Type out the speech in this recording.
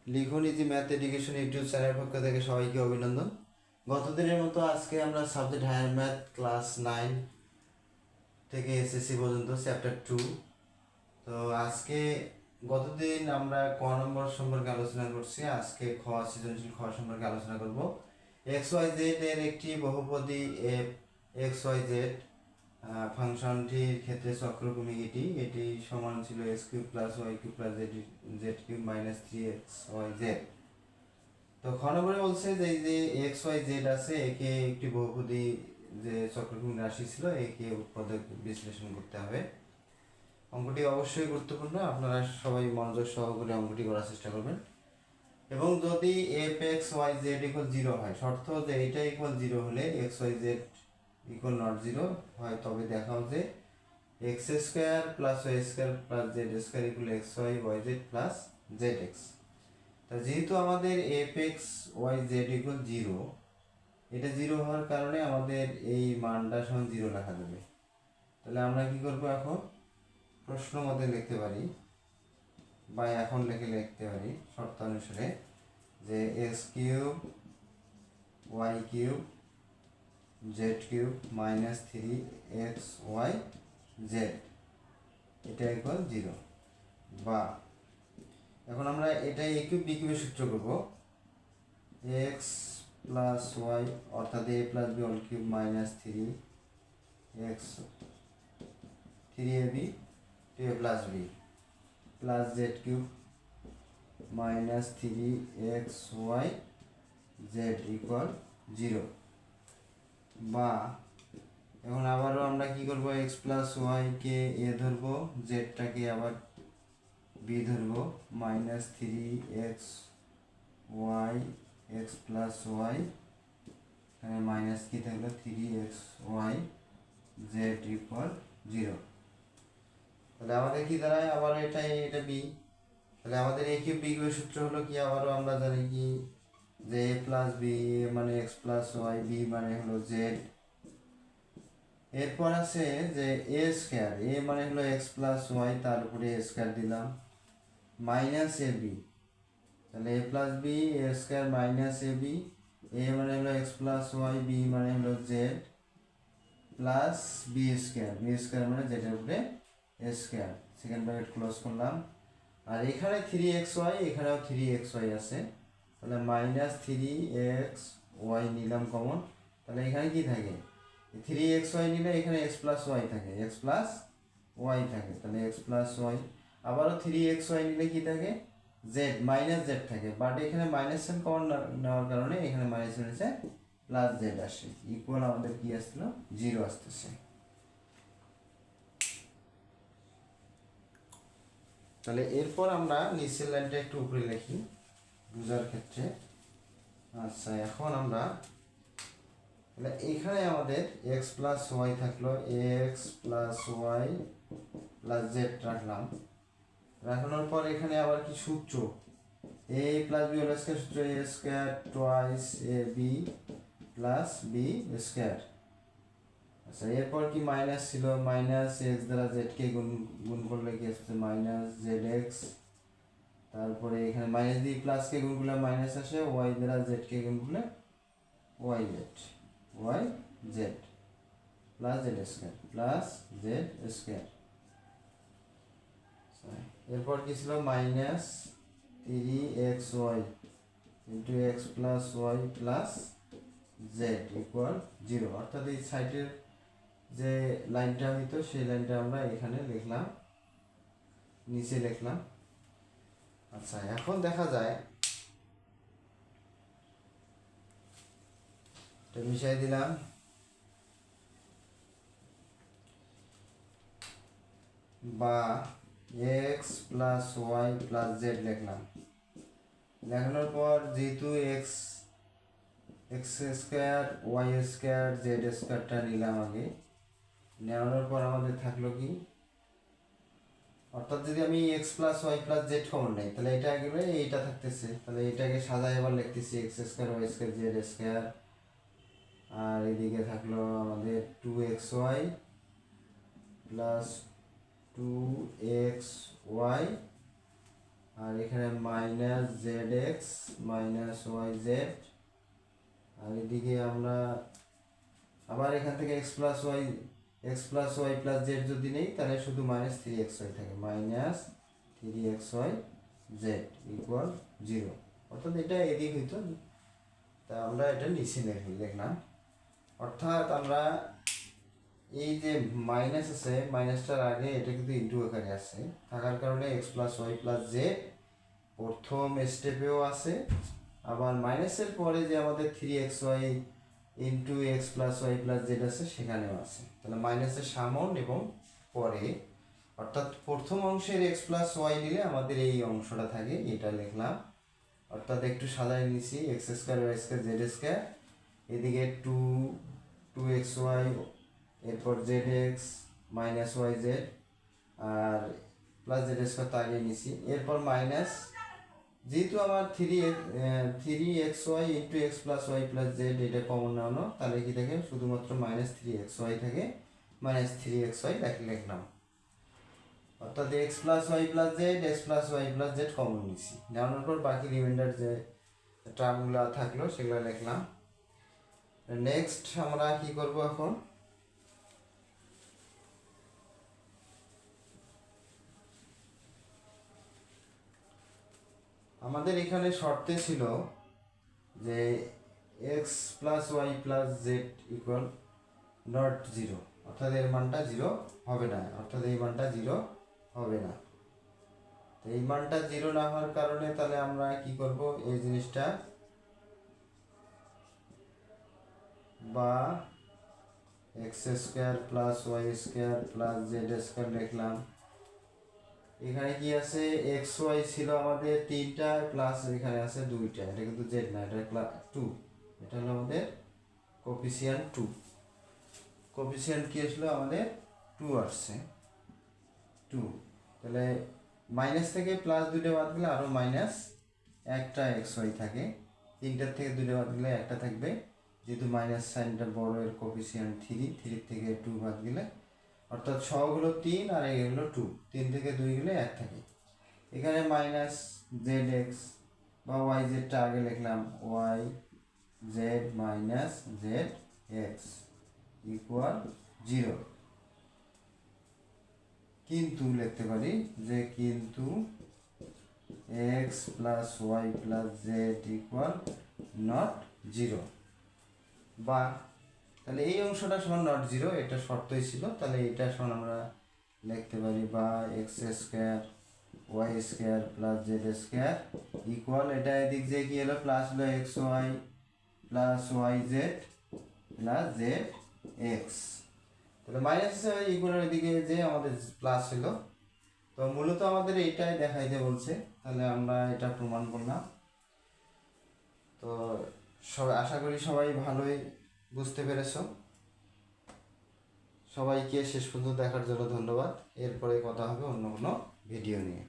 লিখুন easy math education YouTube চ্যানেলের পক্ষ থেকে সবাইকে অভিনন্দন। গত দিনের মতো আজকে আমরা সাবজেক্ট হায়ার ম্যাথ ক্লাস 9 থেকে এসএসসি পর্যন্ত চ্যাপ্টার 2। তো আজকে গতদিন আমরা ক নম্বর সম্পর্কে আলোচনা করছি, আজকে খ সৃজনশীল খ সম্পর্কে আলোচনা করব। এক্স ওয়াই জেড এর একটি বহুপদী এফ এক্স ওয়াই জেড ফাংশনটির ক্ষেত্রে চক্রক্রমিক এটি সমান ছিল x cube plus y cube plus z cube minus 3 x y z. তো খ নম্বরে বলছে যে এই যে এক্স ওয়াই জেড আছে, একে একটি বহুপদী যে চক্রক্রমিক রাশি ছিল একে উৎপাদক বিশ্লেষণ করতে হবে। অঙ্কটি অবশ্যই গুরুত্বপূর্ণ, আপনারা সবাই মনোযোগ সহকারে অঙ্কটি করার চেষ্টা করবেন। এবং যদি f x y z equal 0 হয়, শর্ত যে এইটা ইকুয়াল 0 হলে x y z equal not 0 হয়, তবে দেখাও যে x square plus y square plus z square equal x y y z plus z x. তা যেহেতু আমাদের f x y z equal 0, এটা 0 হওয়ার কারণে আমাদের এই মানটা সমান 0 লেখা যাবে। তাহলে আমরা কি করব, এখন প্রশ্ন মতে লিখতে পারি বা এখন লিখতে পারি শর্তানুসারে যে x cube y cube z cube minus 3 x y z এটা ইকুয়াল 0। বা এখন আমরা এটাই এ কিউব বি কিউবের সূত্র করব, এক্স প্লাস ওয়াই অর্থাৎ a plus b whole cube minus 3 x 3ab 2a plus b plus z cube minus 3 x y z equal 0। বা এখন আবারও আমরা কি করব, এক্স প্লাস ওয়াইকে এ ধরবো, জেডটাকে আবার বি ধরবো, minus 3 x y x plus y এখানে মাইনাস কি থাকলো 3 এক্স ওয়াই জেড ইকুয়াল 0। তাহলে আমাদের কি দাঁড়ায়, আবার এটা বি। তাহলে আমাদের এ কিউব বি কিউবের সূত্র হলো কি, আবারও আমরা জানি কি যে এ প্লাস বি মানে এক্স প্লাস ওয়াই, বি মানে হলো জেড। এরপর আছে যে এ স্কোয়ার, এ মানে হলো এক্স প্লাস ওয়াই, তার উপরে এ স্কোয়ার দিলাম মাইনাস এ বি। তাহলে এ plus B A square minus A B, এ মানে হলো এক্স প্লাস ওয়াই, বি মানে হলো জেড প্লাস বি স্কোয়ার মানে জেডের উপরে এ স্কোয়ার, সেকেন্ড ব্র্যাকেট ক্লোজ করলাম। আর এখানে 3xy, এখানেও 3xy আছে, তাহলে মাইনাস 3xy নিলাম কমন। তাহলে এখানে কি থাকে, 3xy নিলে এখানে x প্লাস ওয়াই থাকে, x প্লাস ওয়াই থাকে, তাহলে x প্লাস ওয়াই। আবারও 3xy নিলে কি থাকে, z মাইনাস জেড থাকে, বাট এখানে মাইনাস সাইন কমন নেওয়ার কারণে এখানে মাইনাস হয়েছে প্লাস জেড আসে, ইকুয়াল আমাদের কি আসলো 0 আসতেছে। তাহলে এরপর আমরা নিচের লাইনটা একটু উপরে লিখি বোঝার ক্ষেত্রে। আচ্ছা, এখন আমরা তাহলে এখানে আমাদের এক্স প্লাস ওয়াই থাকলো, x plus y plus z রাখানোর পর এখানে আবার কি সূত্র, a plus b whole square সূত্র, a square twice a b plus b square. আচ্ছা, এরপর কি মাইনাস ছিল, মাইনাস এক্স দ্বারা জেডকে গুণ করলে কি আসছে মাইনাস জেড এক্স। তারপরে এখানে মাইনাস দিয়ে প্লাসকে গুণ করলে মাইনাস আসে, ওয়াই দ্বারা জেডকে গুণ করলে y z plus z square plus z square. এরপর কি ছিল, minus 3xy into x plus y plus z equal 0। অর্থাৎ এই সাইডের যে লাইনটা হইতো সেই লাইনটা আমরা এখানে লিখলাম, নিচে লিখলাম। আচ্ছা, এখন দেখা যায় এটা মিশাই দিলাম, বা x plus y plus z লিখলাম। লেখানোর পর যেহেতু x square y square z স্কোয়ারটা নিলাম আগে, নেওয়ানোর পর আমাদের থাকলো কি, অর্থাৎ যদি আমি x plus y plus z common নেই, তাহলে এটা গেলে এইটা থাকতেছে, তাহলে এটাকে সাজায় আবার লিখতেছি x square y square z square. আর এদিকে থাকলো আমাদের 2xy প্লাস 2xy আর এখানে minus z x minus y z, আর এদিকে আমরা আবার এখান থেকে x plus y plus z যদি নেই তাহলে শুধু মাইনাস থ্রি এক্স ওয়াই থাকে, minus three x y z equal zero. অর্থাৎ এটা এদিক হইতো, তা আমরা এটা নিচে লিখলাম। অর্থাৎ আমরা এই যে মাইনাস আছে, মাইনাসটার আগে এটা কিন্তু ইন্টু আকারে আছে থাকার কারণে x plus y plus z প্রথম স্টেপেও আছে, আবার মাইনাসের পরে যে আমাদের three x y into x plus y plus z আছে সেখানেও আছে। তাহলে মাইনাসের সামন এবং পরে, অর্থাৎ প্রথম অংশের এক্স প্লাস ওয়াই নিলে আমাদের এই অংশটা থাকে, এটা লিখলাম। অর্থাৎ একটু সাজায় নিছি, x square y square z square, এদিকে টু এক্স ওয়াই, এরপর z x minus y z, আর প্লাস জেড স্কোয়ার তো আগে নিছি। এরপর মাইনাস, যেহেতু আমার three x y into x plus y plus z এটা কমন নেওয়ানো, তাহলে কি থাকে শুধুমাত্র মাইনাস থ্রি এক্স ওয়াই থাকে, মাইনাস থ্রি এক্স ওয়াই লিখলাম। অর্থাৎ x plus y plus z common নিছি, নেওয়ানোর পর বাকি রিমাইন্ডার যে টার্মগুলো থাকলো সেগুলো লিখলাম। নেক্সট আমরা কি করব এখন, আমাদের এখানে শর্তে ছিল যে x plus y plus z equal not zero, অর্থাৎ এর মানটা জিরো হবে না, অর্থাৎ এই মানটা জিরো হবে না। তো এই মানটা জিরো না হওয়ার কারণে তাহলে আমরা কি করব, এই জিনিসটা বা x square plus y square plus z square লিখলাম। এখানে কি আছে, এক্স ওয়াই ছিল আমাদের তিনটা, প্লাস এখানে আছে দুইটা, এটা কিন্তু জেড না, এটা টু, এটা হলো আমাদের কোফিসিয়েন্ট টু। কোফিসিয়েন্ট কি আসলো আমাদের টু আসছে, টু। তাহলে মাইনাস থেকে প্লাস দুটো বাদ গেলে আরও মাইনাস একটা এক্স ওয়াই থাকে, তিনটার থেকে দুটো বাদ গেলে একটা থাকবে, যেহেতু মাইনাস সাইনটা বড় এর কোফিসিয়েন্ট থ্রি থেকে টু বাদ গেলে, অর্থাৎ সবগুলো তিন আর এই হলো টু, তিন থেকে দুই গেলে এক থাকে। এখানে মাইনাস জেড এক্স বা ওয়াই জেডটা আগে লিখলাম, y z minus z x equal zero. কিন্তু লিখতে পারি যে কিন্তু x plus y plus z equal not zero, বা তাহলে এই অংশটা সমান নট জিরো, এটা শর্তই ছিল, তাহলে এটা সমান আমরা লিখতে পারি বা x square y square plus z square equal, এটা এদিক যে কি হলো প্লাস হলো x y plus y z plus z x, তাহলে মাইনাস ইকুয়াল এদিকে যে আমাদের প্লাস হলো। তো মূলত আমাদের এইটাই দেখাইতে বলছে, তাহলে আমরা এটা প্রমাণ করলাম। তো সবাই আশা করি সবাই ভালোই বুঝতে পেরেছো। সবাইকে শেষ পর্যন্ত দেখার জন্য ধন্যবাদ। এরপরে কথা হবে অন্য কোনো ভিডিও নিয়ে।